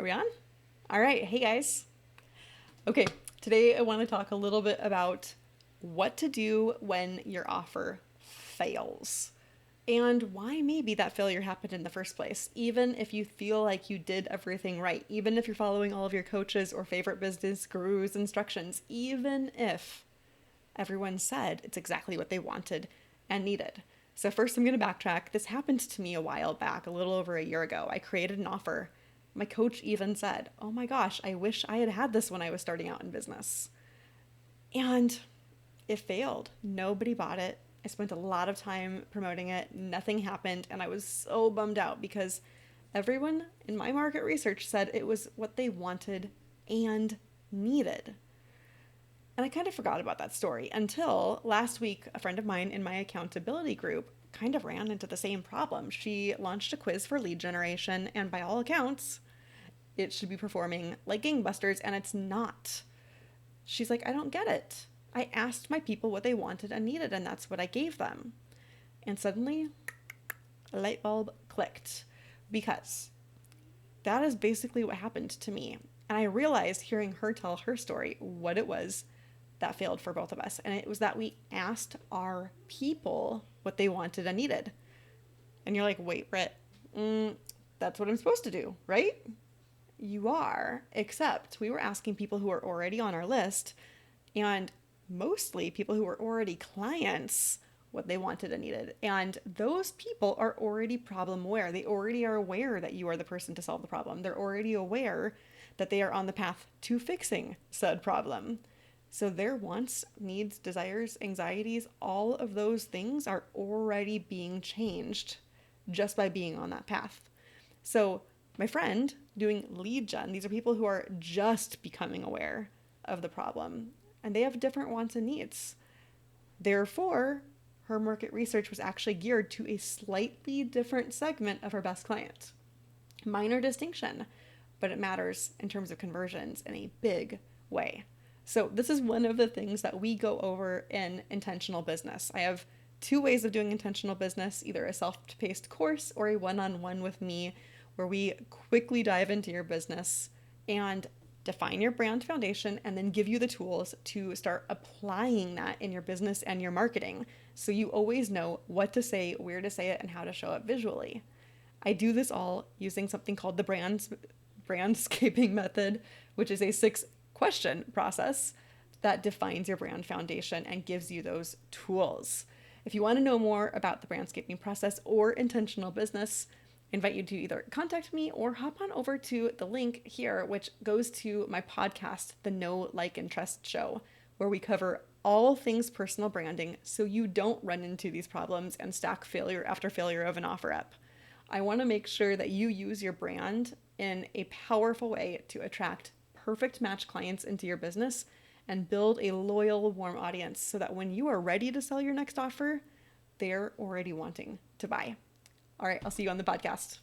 we on? All right. Hey, guys. Okay. Today I want to talk a little bit about what to do when your offer fails and why maybe that failure happened in the first place. Even if you feel like you did everything right, even if you're following all of your coaches or favorite business gurus' instructions, even if everyone said it's exactly what they wanted and needed. So, first, I'm going to backtrack. This happened to me a while back, a little over a year ago. I created an offer. My coach even said, "Oh my gosh, I wish I had had this when I was starting out in business." And it failed. Nobody bought it. I spent a lot of time promoting it. Nothing happened. And I was so bummed out because everyone in my market research said it was what they wanted and needed. And I kind of forgot about that story until last week, a friend of mine in my accountability group kind of ran into the same problem. She launched a quiz for lead generation, and by all accounts, it should be performing like gangbusters, and it's not. She's like, I don't get it. I asked my people what they wanted and needed, and that's what I gave them. And suddenly, a light bulb clicked because that is basically what happened to me. And I realized hearing her tell her story what it was that failed for both of us. And it was that we asked our people what they wanted and needed. And you're like, wait, Britt, that's what I'm supposed to do, right? You are, except we were asking people who are already on our list and mostly people who were already clients what they wanted and needed. And those people are already problem aware. They already are aware that you are the person to solve the problem. They're already aware that they are on the path to fixing said problem. So their wants, needs, desires, anxieties, all of those things are already being changed just by being on that path. So my friend doing lead gen, these are people who are just becoming aware of the problem and they have different wants and needs. Therefore, her market research was actually geared to a slightly different segment of her best client. Minor distinction, but it matters in terms of conversions in a big way. So this is one of the things that we go over in intentional business. I have two ways of doing intentional business, either a self-paced course or a one-on-one with me, where we quickly dive into your business and define your brand foundation and then give you the tools to start applying that in your business and your marketing. So you always know what to say, where to say it, and how to show up visually. I do this all using something called the brandscaping method, which is a 6-question process that defines your brand foundation and gives you those tools. If you want to know more about the brandscaping process or intentional business, I invite you to either contact me or hop on over to the link here, which goes to my podcast, The Know, Like, and Trust Show, where we cover all things personal branding so you don't run into these problems and stack failure after failure of an offer up. I want to make sure that you use your brand in a powerful way to attract perfect match clients into your business and build a loyal, warm audience so that when you are ready to sell your next offer, they're already wanting to buy. All right, I'll see you on the podcast.